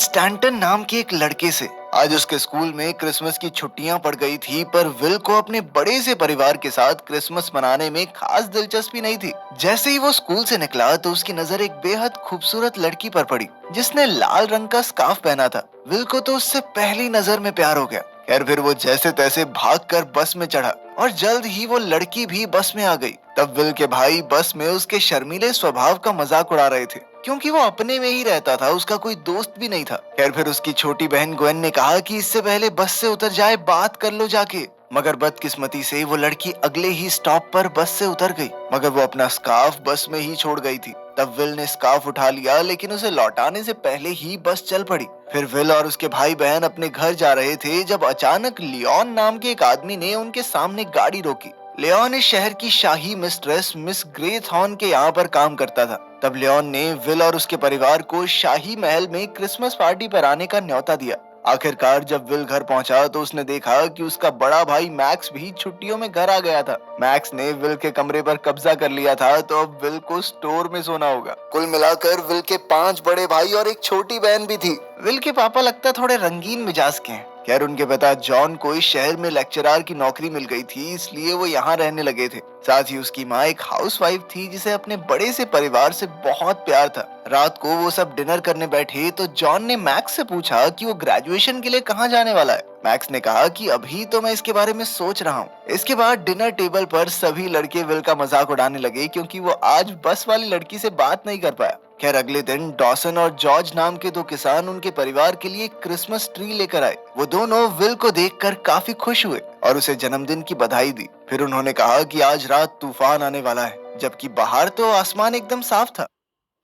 Stanton नाम के एक लड़के से। आज उसके स्कूल में क्रिसमस की छुट्टियां पड़ गई थी, पर विल को अपने बड़े से परिवार के साथ क्रिसमस मनाने में खास दिलचस्पी नहीं थी। जैसे ही वो स्कूल से निकला तो उसकी नजर एक बेहद खूबसूरत लड़की पर पड़ी जिसने लाल रंग का स्कार्फ पहना था। विल को तो उससे पहली नजर में प्यार हो गया। खैर फिर वो जैसे तैसे भागकर बस में चढ़ा और जल्द ही वो लड़की भी बस में आ गई। तब विल के भाई बस में उसके शर्मीले स्वभाव का मजाक उड़ा रहे थे, क्योंकि वो अपने में ही रहता था, उसका कोई दोस्त भी नहीं था। खैर फिर उसकी छोटी बहन ग्वेन ने कहा कि इससे पहले बस से उतर जाए, बात कर लो जाके। मगर बदकिस्मती से वो लड़की अगले ही स्टॉप पर बस से उतर गई, मगर वो अपना स्कार्फ बस में ही छोड़ गई थी। तब विल ने स्कार्फ उठा लिया, लेकिन उसे लौटाने से पहले ही बस चल पड़ी। फिर विल और उसके भाई बहन अपने घर जा रहे थे जब अचानक लियोन नाम के एक आदमी ने उनके सामने गाड़ी रोकी। लियोन इस शहर की शाही मिस्ट्रेस मिस ग्रेथॉर्न के यहाँ पर काम करता था। तब लियोन ने विल और उसके परिवार को शाही महल में क्रिसमस पार्टी पर आने का न्योता दिया। आखिरकार जब विल घर पहुंचा तो उसने देखा कि उसका बड़ा भाई मैक्स भी छुट्टियों में घर आ गया था। मैक्स ने विल के कमरे पर कब्जा कर लिया था, तो अब विल को स्टोर में सोना होगा। कुल मिलाकर विल के 5 बड़े भाई और एक छोटी बहन भी थी। विल के पापा लगता थोड़े रंगीन मिजाज के हैं। खैर उनके पिता जॉन को इस शहर में लेक्चरर की नौकरी मिल गई थी, इसलिए वो यहाँ रहने लगे थे। साथ ही उसकी माँ एक हाउसवाइफ थी जिसे अपने बड़े से परिवार से बहुत प्यार था। रात को वो सब डिनर करने बैठे तो जॉन ने मैक्स से पूछा कि वो ग्रेजुएशन के लिए कहाँ जाने वाला है। मैक्स ने कहा कि अभी तो मैं इसके बारे में सोच रहा हूँ। इसके बाद डिनर टेबल पर सभी लड़के विल का मजाक उड़ाने लगे, क्योंकि वो आज बस वाली लड़की से बात नहीं कर पाया। खैर अगले दिन डॉसन और जॉर्ज नाम के 2 किसान उनके परिवार के लिए क्रिसमस ट्री लेकर आए। वो दोनों विल को देखकर काफी खुश हुए और उसे जन्मदिन की बधाई दी। फिर उन्होंने कहा कि आज रात तूफान आने वाला है, जबकि बाहर तो आसमान एकदम साफ था।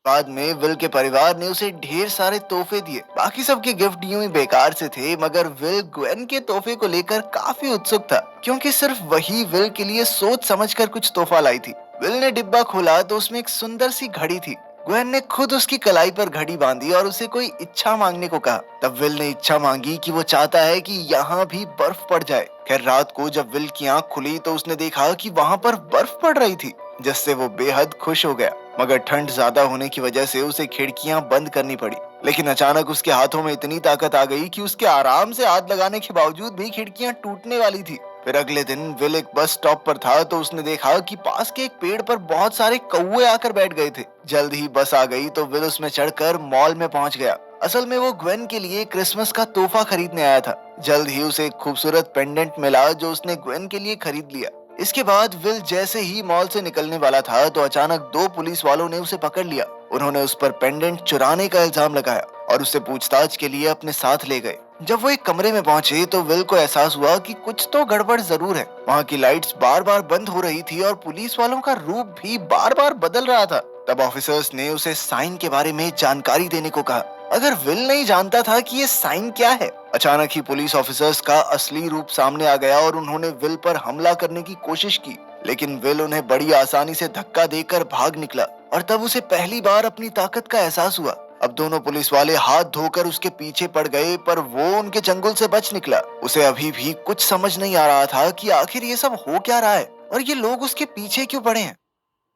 बाद में विल के परिवार ने उसे ढेर सारे तोहफे दिए। बाकी सबके गिफ्ट यूं ही बेकार से थे, मगर विल ग्वेन के तोहफे को लेकर काफी उत्सुक था, क्योंकि सिर्फ वही विल के लिए सोच समझकर कुछ तोहफा लाई थी। विल ने डिब्बा खोला तो उसमें एक सुंदर सी घड़ी थी। ग्वेन ने खुद उसकी कलाई पर घड़ी बांधी और उसे कोई इच्छा मांगने को कहा। तब विल ने इच्छा मांगी कि वो चाहता है कि यहाँ भी बर्फ पड़ जाए। खैर रात को जब विल की आंख खुली तो उसने देखा कि वहाँ पर बर्फ पड़ रही थी, जिससे वो बेहद खुश हो गया। मगर ठंड ज्यादा होने की वजह से उसे खिड़कियां बंद करनी पड़ी। लेकिन अचानक उसके हाथों में इतनी ताकत आ गई कि उसके आराम से हाथ लगाने के बावजूद भी खिड़कियां टूटने वाली थी। फिर अगले दिन विल एक बस स्टॉप पर था तो उसने देखा कि पास के एक पेड़ पर बहुत सारे कौवे आकर बैठ गए थे। जल्द ही बस आ गई तो विल उसमें चढ़कर मॉल में पहुंच गया। असल में वो ग्वेन के लिए क्रिसमस का तोहफा खरीदने आया था। जल्द ही उसे एक खूबसूरत पेंडेंट मिला जो उसने ग्वेन के लिए खरीद लिया। इसके बाद विल जैसे ही मॉल से निकलने वाला था तो अचानक 2 पुलिस वालों ने उसे पकड़ लिया। उन्होंने उस पर पेंडेंट चुराने का इल्जाम लगाया और उसे पूछताछ के लिए अपने साथ ले गए। जब वो एक कमरे में पहुंचे तो विल को एहसास हुआ कि कुछ तो गड़बड़ जरूर है। वहाँ की लाइट्स बार बार बंद हो रही थी और पुलिस वालों का रूप भी बार बार बदल रहा था। तब ऑफिसर्स ने उसे साइन के बारे में जानकारी देने को कहा, अगर विल नहीं जानता था कि ये साइन क्या है। अचानक ही पुलिस ऑफिसर्स का असली रूप सामने आ गया और उन्होंने विल पर हमला करने की कोशिश की, लेकिन विल उन्हें बड़ी आसानी से धक्का देकर भाग निकला और तब उसे पहली बार अपनी ताकत का एहसास हुआ। अब दोनों पुलिस वाले हाथ धोकर उसके पीछे पड़ गए, पर वो उनके चंगुल से बच निकला। उसे अभी भी कुछ समझ नहीं आ रहा था कि आखिर ये सब हो क्या रहा है और ये लोग उसके पीछे क्यों पड़े हैं।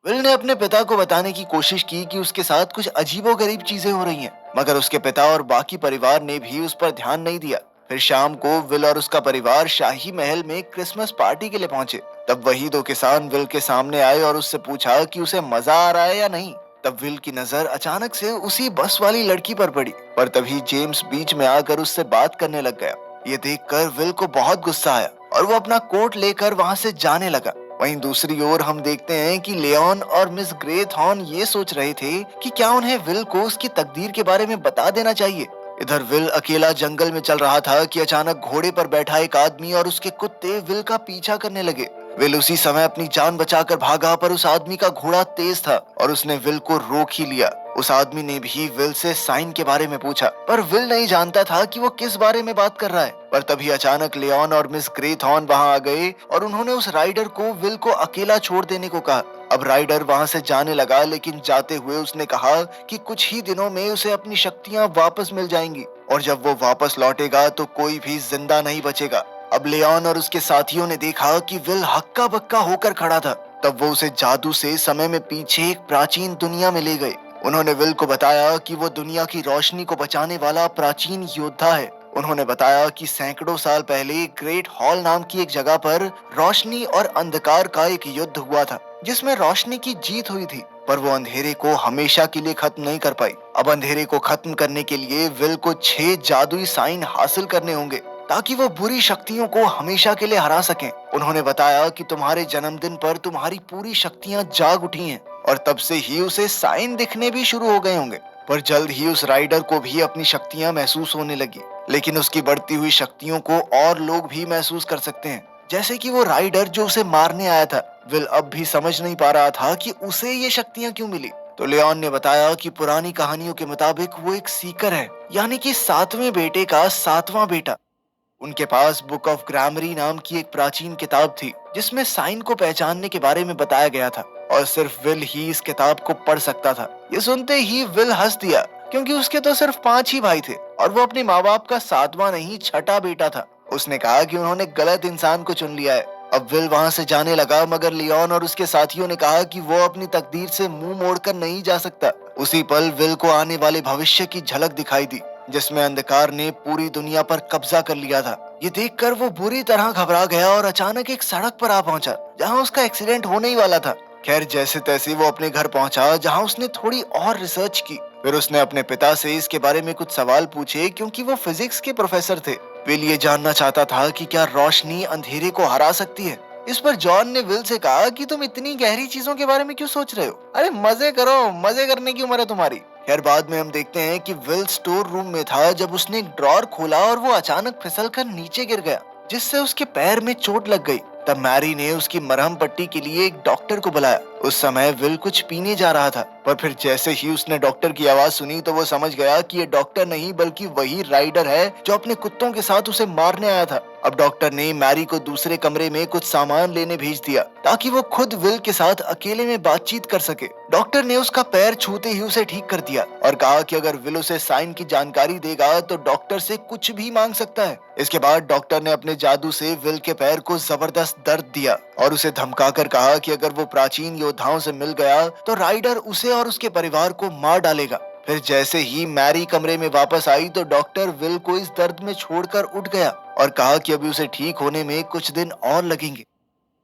विल ने अपने पिता को बताने की कोशिश की कि उसके साथ कुछ अजीबोगरीब चीजें हो रही हैं, मगर उसके पिता और बाकी परिवार ने भी उस पर ध्यान नहीं दिया। फिर शाम को विल और उसका परिवार शाही महल में क्रिसमस पार्टी के लिए पहुंचे। तब वही 2 किसान विल के सामने आए और उससे पूछा कि उसे मजा आ रहा है या नहीं। तब विल की नजर अचानक से उसी बस वाली लड़की पर पड़ी, पर तभी जेम्स बीच में आकर उससे बात करने लग गया। ये देखकर विल को बहुत गुस्सा आया और वो अपना कोट लेकर वहाँ से जाने लगा। वहीं दूसरी ओर हम देखते हैं कि लियोन और मिस ग्रेथॉर्न ये सोच रहे थे कि क्या उन्हें विल को उसकी तकदीर के बारे में बता देना चाहिए। इधर विल अकेला जंगल में चल रहा था कि अचानक घोड़े पर बैठा एक आदमी और उसके कुत्ते विल का पीछा करने लगे। विल उसी समय अपनी जान बचाकर भागा, पर उस आदमी का घोड़ा तेज था और उसने विल को रोक ही लिया। उस आदमी ने भी विल से साइन के बारे में पूछा, पर विल नहीं जानता था कि वो किस बारे में बात कर रहा है। पर तभी अचानक लियोन और मिस ग्रेथॉर्न वहां आ गए और उन्होंने उस राइडर को विल को अकेला छोड़ देने को कहा। अब राइडर वहां से जाने लगा, लेकिन जाते हुए उसने कहा कि कुछ ही दिनों में उसे अपनी शक्तियां वापस मिल जाएंगी और जब वो वापस लौटेगा तो कोई भी जिंदा नहीं बचेगा। अब लियोन और उसके साथियों ने देखा कि विल हक्का बक्का होकर खड़ा था। तब वो उसे जादू से समय में पीछे एक प्राचीन दुनिया में ले गए, उन्होंने विल को बताया कि वो दुनिया की रोशनी को बचाने वाला प्राचीन योद्धा है। उन्होंने बताया कि सैकड़ों साल पहले ग्रेट हॉल नाम की एक जगह पर रोशनी और अंधकार का एक युद्ध हुआ था, जिसमें रोशनी की जीत हुई थी, पर वो अंधेरे को हमेशा के लिए खत्म नहीं कर पाई। अब अंधेरे को खत्म करने के लिए विल को 6 जादुई साइन हासिल करने होंगे, ताकि वो बुरी शक्तियों को हमेशा के लिए हरा सकें। उन्होंने बताया कि तुम्हारे जन्मदिन पर तुम्हारी पूरी शक्तियां जाग उठी हैं, और तब से ही उसे साइन दिखने भी शुरू हो गए होंगे। पर जल्द ही उस राइडर को भी अपनी शक्तियां महसूस होने लगी, लेकिन उसकी बढ़ती हुई शक्तियों को और लोग भी महसूस कर सकते हैं, जैसे कि वो राइडर जो उसे मारने आया था। विल अब भी समझ नहीं पा रहा था कि उसे ये शक्तियां क्यों मिली। तो लियोन ने बताया कि पुरानी कहानियों के मुताबिक वो एक सीकर है, यानी कि 7वें बेटे का 7वां बेटा। उनके पास बुक ऑफ ग्रामरी नाम की एक प्राचीन किताब थी, जिसमें साइन को पहचानने के बारे में बताया गया था, और सिर्फ विल ही इस किताब को पढ़ सकता था। ये सुनते ही विल हंस दिया, क्योंकि उसके तो सिर्फ 5 ही भाई थे, और वो अपने माँ बाप का 7वां नहीं 6ठा बेटा था। उसने कहा कि उन्होंने गलत इंसान को चुन लिया है। अब विल वहाँ से जाने लगा, मगर लियोन और उसके साथियों ने कहा कि वो अपनी तकदीर से मुंह मोड़कर नहीं जा सकता। उसी पल विल को आने वाले भविष्य की झलक दिखाई दी, जिसमें अंधकार ने पूरी दुनिया पर कब्जा कर लिया था। ये देखकर वो बुरी तरह घबरा गया और अचानक एक सड़क पर आ पहुंचा, जहां उसका एक्सीडेंट होने ही वाला था। खैर, जैसे तैसे वो अपने घर पहुंचा, जहां उसने थोड़ी और रिसर्च की। फिर उसने अपने पिता से इसके बारे में कुछ सवाल पूछे, क्योंकि वो फिजिक्स के प्रोफेसर थे। विल ये जानना चाहता था कि क्या रोशनी अंधेरे को हरा सकती है। इस पर जॉन ने विल से कहा कि तुम इतनी गहरी चीजों के बारे में क्यों सोच रहे हो? अरे मजे करो, मजे करने की उम्र है तुम्हारी। खैर, बाद में हम देखते हैं कि विल स्टोर रूम में था जब उसने एक ड्रॉर खोला और वो अचानक फिसलकर नीचे गिर गया, जिससे उसके पैर में चोट लग गई। तब मैरी ने उसकी मरहम पट्टी के लिए एक डॉक्टर को बुलाया। उस समय विल कुछ पीने जा रहा था, पर फिर जैसे ही उसने डॉक्टर की आवाज सुनी तो वो समझ गया कि ये डॉक्टर नहीं बल्कि वही राइडर है जो अपने कुत्तों के साथ उसे मारने आया था। अब डॉक्टर ने मैरी को दूसरे कमरे में कुछ सामान लेने भेज दिया, ताकि वो खुद विल के साथ अकेले में बातचीत कर सके। डॉक्टर ने उसका पैर छूते ही उसे ठीक कर दिया और कहा कि अगर विल उसे साइन की जानकारी देगा तो डॉक्टर से कुछ भी मांग सकता है। इसके बाद डॉक्टर ने अपने जादू से विल के पैर को जबरदस्त दर्द दिया और उसे धमकाकर कहा कि अगर वो प्राचीन योद्धाओं से मिल गया तो राइडर उसे और उसके परिवार को मार डालेगा। फिर जैसे ही मैरी कमरे में वापस आई तो डॉक्टर विल को इस दर्द में छोड़कर उठ गया और कहा कि अभी उसे ठीक होने में कुछ दिन और लगेंगे।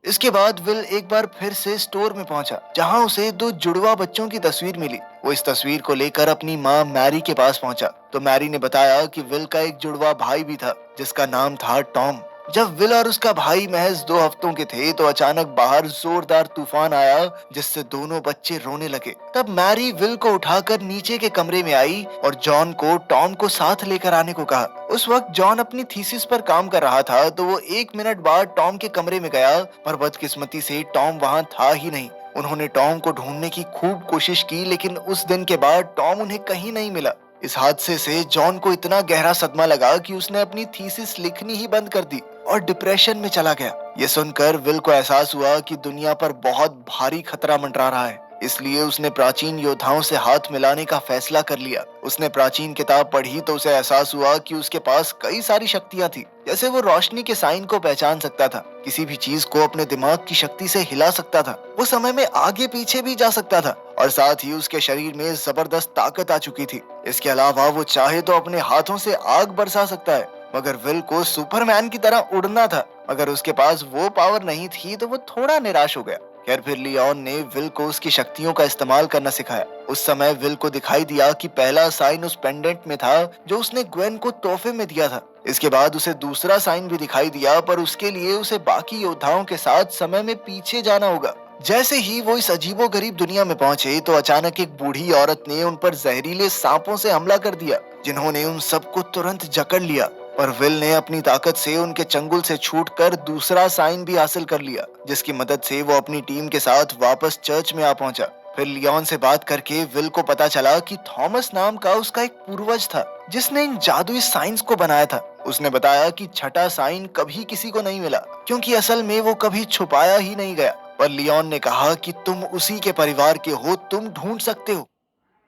इसके बाद विल एक बार फिर से स्टोर में पहुंचा, जहां उसे 2 जुड़वा बच्चों की तस्वीर मिली। वो इस तस्वीर को लेकर अपनी माँ मैरी के पास पहुंचा, तो मैरी ने बताया कि विल का एक जुड़वा भाई भी था, जिसका नाम था टॉम। जब विल और उसका भाई महज 2 हफ्तों के थे तो अचानक बाहर जोरदार तूफान आया, जिससे दोनों बच्चे रोने लगे। तब मैरी विल को उठाकर नीचे के कमरे में आई और जॉन को टॉम को साथ लेकर आने को कहा। उस वक्त जॉन अपनी थीसिस पर काम कर रहा था, तो वो 1 मिनट बाद टॉम के कमरे में गया, पर बदकिस्मती से टॉम वहाँ था ही नहीं। उन्होंने टॉम को ढूंढने की खूब कोशिश की, लेकिन उस दिन के बाद टॉम उन्हें कहीं नहीं मिला। इस हादसे से जॉन को इतना गहरा सदमा लगा कि उसने अपनी थीसिस लिखनी ही बंद कर दी और डिप्रेशन में चला गया। ये सुनकर विल को एहसास हुआ कि दुनिया पर बहुत भारी खतरा मंडरा रहा है, इसलिए उसने प्राचीन योद्धाओं से हाथ मिलाने का फैसला कर लिया। उसने प्राचीन किताब पढ़ी तो उसे एहसास हुआ कि उसके पास कई सारी शक्तियां थी, जैसे वो रोशनी के साइन को पहचान सकता था, किसी भी चीज को अपने दिमाग की शक्ति से हिला सकता था, वो समय में आगे पीछे भी जा सकता था, और साथ ही उसके शरीर में जबरदस्त ताकत आ चुकी थी। इसके अलावा वो चाहे तो अपने हाथों से आग बरसा सकता है। मगर विल को सुपरमैन की तरह उड़ना था, मगर उसके पास वो पावर नहीं थी, तो वो थोड़ा निराश हो गया। खैर, फिर लियोन ने विल को उसकी शक्तियों का इस्तेमाल करना सिखाया। उस समय विल को दिखाई दिया कि पहला साइन उस पेंडेंट में था जो उसने ग्वेन को तोहफे में दिया था। इसके बाद उसे दूसरा साइन भी दिखाई दिया, पर उसके लिए उसे बाकी योद्धाओं के साथ समय में पीछे जाना होगा। जैसे ही वो इस अजीबोगरीब दुनिया में पहुंचे तो अचानक एक बूढ़ी औरत ने उन पर जहरीले सांपों से हमला कर दिया, जिन्होंने उन सबको तुरंत जकड़ लिया। पर विल ने अपनी ताकत से उनके चंगुल से छूटकर दूसरा साइन भी हासिल कर लिया, जिसकी मदद से वो अपनी टीम के साथ वापस चर्च में आ पहुंचा। फिर लियोन से बात करके विल को पता चला कि थॉमस नाम का उसका एक पूर्वज था, जिसने इन जादुई साइंस को बनाया था। उसने बताया कि 6ठा साइन कभी किसी को नहीं मिला, क्योंकि असल में वो कभी छुपाया ही नहीं गया। पर लियोन ने कहा कि तुम उसी के परिवार के हो, तुम ढूंढ सकते हो।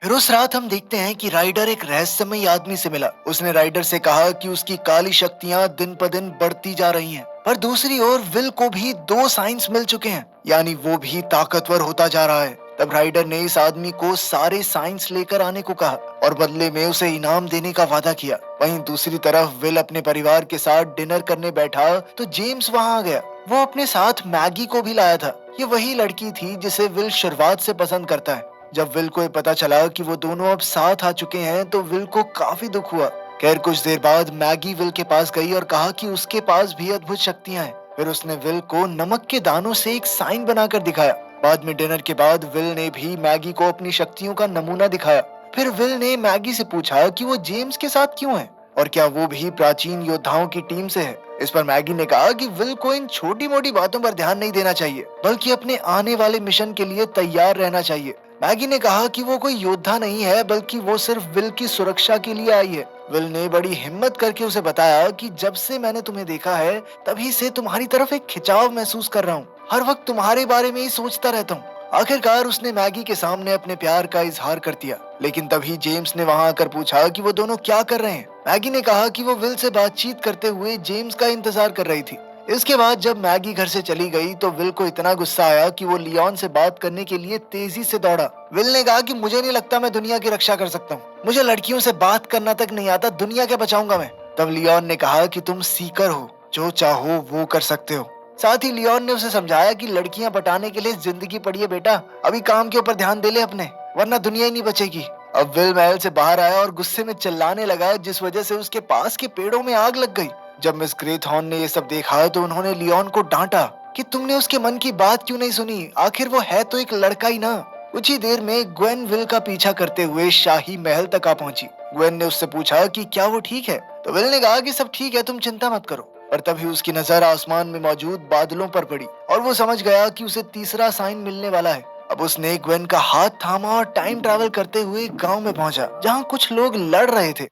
फिर उस रात हम देखते हैं कि राइडर एक रहस्यमयी आदमी से मिला। उसने राइडर से कहा कि उसकी काली शक्तियां दिन ब दिन बढ़ती जा रही हैं। पर दूसरी ओर विल को भी 2 साइंस मिल चुके हैं, यानी वो भी ताकतवर होता जा रहा है। तब राइडर ने इस आदमी को सारे साइंस लेकर आने को कहा और बदले में उसे इनाम देने का वादा किया। वहीं दूसरी तरफ विल अपने परिवार के साथ डिनर करने बैठा तो जेम्स वहां आ गया। वो अपने साथ मैगी को भी लाया था। ये वही लड़की थी जिसे विल शुरुआत से पसंद करता है। जब विल को ये पता चला कि वो दोनों अब साथ आ चुके हैं तो विल को काफी दुख हुआ। खैर कुछ देर बाद मैगी विल के पास गई और कहा कि उसके पास भी अद्भुत शक्तियां हैं। फिर उसने विल को नमक के दानों से एक साइन बनाकर दिखाया। बाद में डिनर के बाद विल ने भी मैगी को अपनी शक्तियों का नमूना दिखाया। फिर विल ने मैगी से पूछा कि वो जेम्स के साथ क्यों है और क्या वो भी प्राचीन योद्धाओं की टीम से है। इस पर मैगी ने कहा कि विल को इन छोटी मोटी बातों पर ध्यान नहीं देना चाहिए, बल्कि अपने आने वाले मिशन के लिए तैयार रहना चाहिए। मैगी ने कहा कि वो कोई योद्धा नहीं है, बल्कि वो सिर्फ विल की सुरक्षा के लिए आई है। विल ने बड़ी हिम्मत करके उसे बताया कि जब से मैंने तुम्हें देखा है तभी से तुम्हारी तरफ एक खिंचाव महसूस कर रहा हूँ। हर वक्त तुम्हारे बारे में ही सोचता रहता हूँ। आखिरकार उसने मैगी के सामने अपने प्यार का इजहार कर दिया। लेकिन तभी जेम्स ने वहां आकर पूछा कि वो दोनों क्या कर रहे हैं। मैगी ने कहा कि वो विल से बातचीत करते हुए जेम्स का इंतजार कर रही थी। इसके बाद जब मैगी घर से चली गई तो विल को इतना गुस्सा आया कि वो लियोन से बात करने के लिए तेजी से दौड़ा। विल ने कहा कि मुझे नहीं लगता मैं दुनिया की रक्षा कर सकता हूँ। मुझे लड़कियों से बात करना तक नहीं आता, दुनिया क्या बचाऊंगा मैं। तब लियोन ने कहा कि तुम सीकर हो, जो चाहो वो कर सकते हो। साथ ही लियोन ने उसे समझाया कि लड़कियां पटाने के लिए जिंदगी पड़ी है बेटा, अभी काम के ऊपर ध्यान दे ले अपने, वरना दुनिया ही नहीं बचेगी। अब विल महल से बाहर आया और गुस्से में चिल्लाने लगा, जिस वजह से उसके पास के पेड़ों में आग लग गई। जब मिस ग्रेथहॉर्न ने ये सब देखा तो उन्होंने लियोन को डांटा कि तुमने उसके मन की बात क्यों नहीं सुनी, आखिर वो है तो एक लड़का ही ना। कुछ ही देर में ग्वेन विल का पीछा करते हुए शाही महल तक आ पहुंची। ग्वेन ने उससे पूछा कि क्या वो ठीक है, तो विल ने कहा कि सब ठीक है, तुम चिंता मत करो। और तभी उसकी नजर आसमान में मौजूद बादलों पर पड़ी और वो समझ गया कि उसे तीसरा साइन मिलने वाला है। अब उसने ग्वेन का हाथ थामा और टाइम ट्रैवल करते हुए गांव में पहुंचा, जहां कुछ लोग लड़ रहे थे।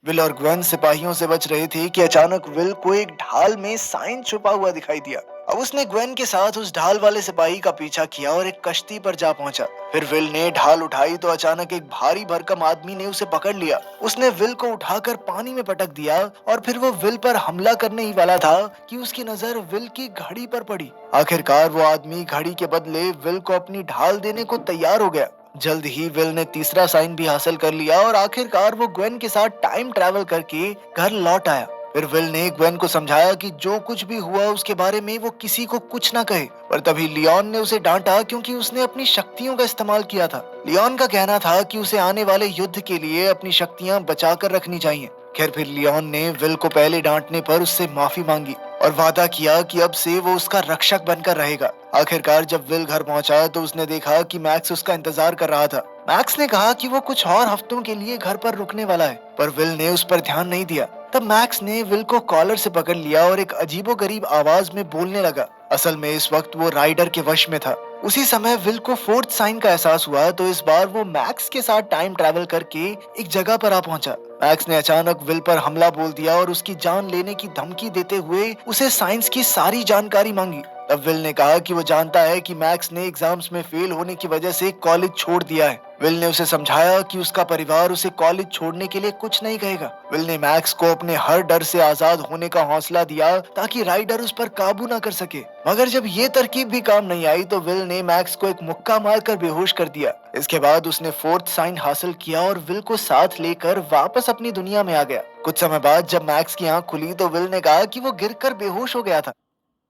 विल और ग्वेन सिपाहियों से बच रहे थे कि अचानक विल को एक ढाल में साइन छुपा हुआ दिखाई दिया। अब उसने ग्वेन के साथ उस ढाल वाले सिपाही का पीछा किया और एक कश्ती पर जा पहुंचा। फिर विल ने ढाल उठाई तो अचानक एक भारी भरकम आदमी ने उसे पकड़ लिया। उसने विल को उठाकर पानी में पटक दिया और फिर वो विल पर हमला करने ही वाला था कि उसकी नजर विल की घड़ी पर पड़ी। आखिरकार वो आदमी घड़ी के बदले विल को अपनी ढाल देने को तैयार हो गया। जल्द ही विल ने तीसरा साइन भी हासिल कर लिया और आखिरकार वो ग्वेन के साथ टाइम ट्रैवल करके घर लौट आया। फिर विल ने ग्वेन को समझाया कि जो कुछ भी हुआ उसके बारे में वो किसी को कुछ ना कहे, पर तभी लियोन ने उसे डांटा क्योंकि उसने अपनी शक्तियों का इस्तेमाल किया था। लियोन का कहना था कि उसे आने वाले युद्ध के लिए अपनी शक्तियां बचा कर रखनी चाहिए। खैर फिर लियोन ने विल को पहले डांटने पर उससे माफी मांगी और वादा किया कि अब से वो उसका रक्षक बनकर रहेगा। आखिरकार जब विल घर पहुंचा तो उसने देखा कि मैक्स उसका इंतजार कर रहा था। मैक्स ने कहा कि वो कुछ और हफ्तों के लिए घर पर रुकने वाला है, पर विल ने उस पर ध्यान नहीं दिया। तब मैक्स ने विल को कॉलर से पकड़ लिया और एक अजीबोगरीब आवाज में बोलने लगा। असल में इस वक्त वो राइडर के वश में था। उसी समय विल को फोर्थ साइन का एहसास हुआ तो इस बार वो मैक्स के साथ टाइम ट्रैवल करके एक जगह पर आ पहुंचा। मैक्स ने अचानक विल पर हमला बोल दिया और उसकी जान लेने की धमकी देते हुए उसे साइंस की सारी जानकारी मांगी। तब विल ने कहा कि वो जानता है कि मैक्स ने एग्जाम्स में फेल होने की वजह से कॉलेज छोड़ दिया है। विल ने उसे समझाया कि उसका परिवार उसे कॉलेज छोड़ने के लिए कुछ नहीं कहेगा। विल ने मैक्स को अपने हर डर से आजाद होने का हौसला दिया ताकि राइडर उस पर काबू न कर सके। मगर जब ये तरकीब भी काम नहीं आई तो विल ने मैक्स को एक मुक्का मारकर बेहोश कर दिया। इसके बाद उसने फोर्थ साइन हासिल किया और विल को साथ लेकर वापस अपनी दुनिया में आ गया। कुछ समय बाद जब मैक्स की आंख खुली तो विल ने कहा कि वो गिरकर बेहोश हो गया था।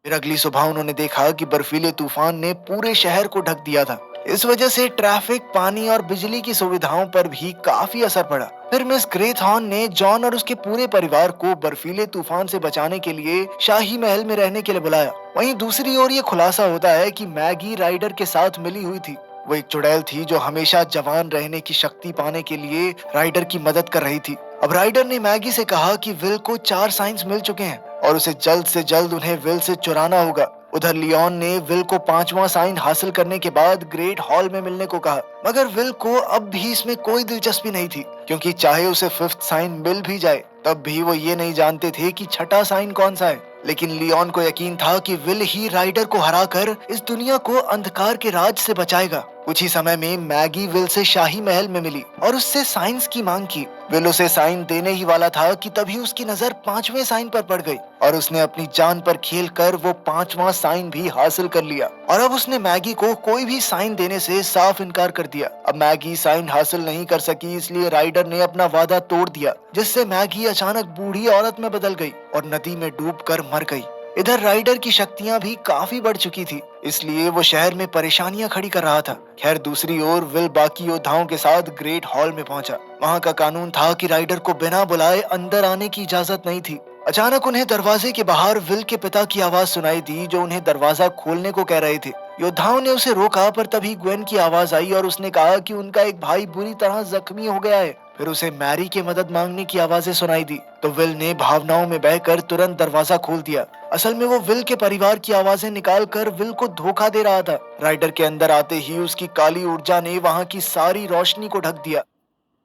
फिर अगली सुबह उन्होंने देखा कि बर्फीले तूफान ने पूरे शहर को ढक दिया था। इस वजह से ट्रैफिक, पानी और बिजली की सुविधाओं पर भी काफी असर पड़ा। फिर मिस ग्रेथहॉर्न ने जॉन और उसके पूरे परिवार को बर्फीले तूफान से बचाने के लिए शाही महल में रहने के लिए बुलाया। वहीं दूसरी ओर ये खुलासा होता है कि मैगी राइडर के साथ मिली हुई थी। वो एक चुड़ैल थी जो हमेशा जवान रहने की शक्ति पाने के लिए राइडर की मदद कर रही थी। अब राइडर ने मैगी से कहा कि विल को 4 साइंस मिल चुके हैं और उसे जल्द से जल्द उन्हें विल से चुराना होगा। उधर लियोन ने विल को 5वां साइन हासिल करने के बाद ग्रेट हॉल में मिलने को कहा, मगर विल को अब भी इसमें कोई दिलचस्पी नहीं थी, क्योंकि चाहे उसे 5th साइन मिल भी जाए तब भी वो ये नहीं जानते थे कि छठा साइन कौन सा है। लेकिन लियोन को यकीन था कि विल ही राइडर को हराकर इस दुनिया को अंधकार के राज से बचाएगा। कुछ ही समय में मैगी विल से शाही महल में मिली और उससे साइंस की मांग की। विल उसे साइन देने ही वाला था कि तभी उसकी नजर पांचवें साइन पर पड़ गई और उसने अपनी जान पर खेल कर वो पांचवा साइन भी हासिल कर लिया। और अब उसने मैगी को कोई भी साइन देने से साफ इनकार कर दिया। अब मैगी साइन हासिल नहीं कर सकी, इसलिए राइडर ने अपना वादा तोड़ दिया, जिससे मैगी अचानक बूढ़ी औरत में बदल गई और नदी में डूबकर मर गई। इधर राइडर की शक्तियां भी काफी बढ़ चुकी थी, इसलिए वो शहर में परेशानियां खड़ी कर रहा था। खैर दूसरी ओर विल बाकी योद्धाओं के साथ ग्रेट हॉल में पहुंचा। वहां का कानून था कि राइडर को बिना बुलाए अंदर आने की इजाजत नहीं थी। अचानक उन्हें दरवाजे के बाहर विल के पिता की आवाज सुनाई दी, जो उन्हें दरवाजा खोलने को कह रहे थे। योद्धाओं ने उसे रोका, पर तभी ग्वेन की आवाज आई और उसने कहा कि उनका एक भाई बुरी तरह जख्मी हो गया है। फिर उसे मैरी की मदद मांगने की आवाजें सुनाई दी, तो विल ने भावनाओं में बहकर तुरंत दरवाजा खोल दिया। असल में वो विल के परिवार की आवाजें निकाल कर विल को धोखा दे रहा था। राइडर के अंदर आते ही उसकी काली ऊर्जा ने वहां की सारी रोशनी को ढक दिया।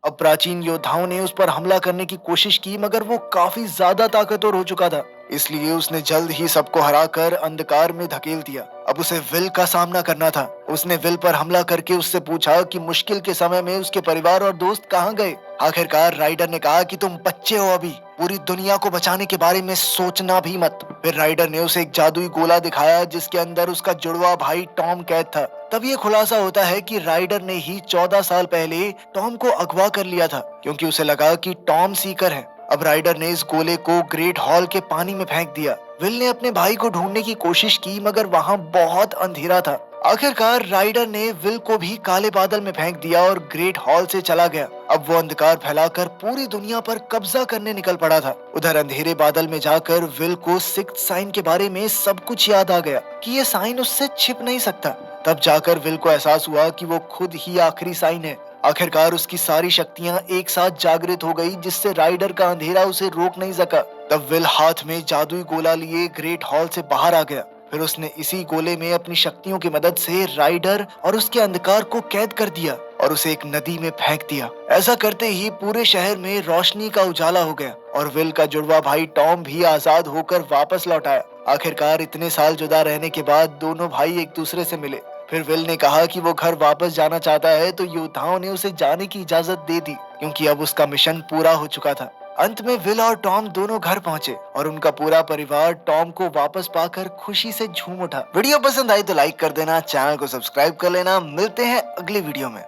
अब प्राचीन योद्धाओं ने उस पर हमला करने की कोशिश की, मगर वो काफी ज्यादा ताकतवर हो चुका था, इसलिए उसने जल्द ही सबको हराकर अंधकार में धकेल दिया। अब उसे विल का सामना करना था। उसने विल पर हमला करके उससे पूछा कि मुश्किल के समय में उसके परिवार और दोस्त कहाँ गए। आखिरकार राइडर ने कहा कि तुम बच्चे हो, अभी पूरी दुनिया को बचाने के बारे में सोचना भी मत। फिर राइडर ने उसे एक जादुई गोला दिखाया, जिसके अंदर उसका जुड़वा भाई टॉम कैद था। तब ये खुलासा होता है कि राइडर ने ही 14 साल पहले टॉम को अगवा कर लिया था, क्योंकि उसे लगा कि टॉम सीकर है। अब राइडर ने इस गोले को ग्रेट हॉल के पानी में फेंक दिया। विल ने अपने भाई को ढूंढने की कोशिश की, मगर वहाँ बहुत अंधेरा था। आखिरकार राइडर ने विल को भी काले बादल में फेंक दिया और ग्रेट हॉल से चला गया। अब वो अंधकार फैलाकर पूरी दुनिया पर कब्जा करने निकल पड़ा था। उधर अंधेरे बादल में जाकर विल को सिक्स्थ साइन के बारे में सब कुछ याद आ गया कि ये साइन उससे छिप नहीं सकता। तब जाकर विल को एहसास हुआ कि वो खुद ही आखिरी साइन है। आखिरकार उसकी सारी शक्तियां एक साथ जागृत हो गई, जिससे राइडर का अंधेरा उसे रोक नहीं सका। तब विल हाथ में जादुई गोला लिए ग्रेट हॉल से बाहर आ गया। फिर उसने इसी गोले में अपनी शक्तियों की मदद से राइडर और उसके अंधकार को कैद कर दिया और उसे एक नदी में फेंक दिया। ऐसा करते ही पूरे शहर में रोशनी का उजाला हो गया और विल का जुड़वा भाई टॉम भी आजाद होकर वापस लौट आया। आखिरकार इतने साल जुदा रहने के बाद दोनों भाई एक दूसरे से मिले। फिर विल ने कहा कि वो घर वापस जाना चाहता है, तो योद्धाओं ने उसे जाने की इजाजत दे दी, क्योंकि अब उसका मिशन पूरा हो चुका था। अंत में विल और टॉम दोनों घर पहुंचे और उनका पूरा परिवार टॉम को वापस पाकर खुशी से झूम उठा। वीडियो पसंद आई तो लाइक कर देना, चैनल को सब्सक्राइब कर लेना। मिलते हैं अगले वीडियो में।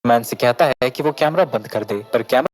मैन से कहता है कि वो कैमरा बंद कर दे, पर कैमरा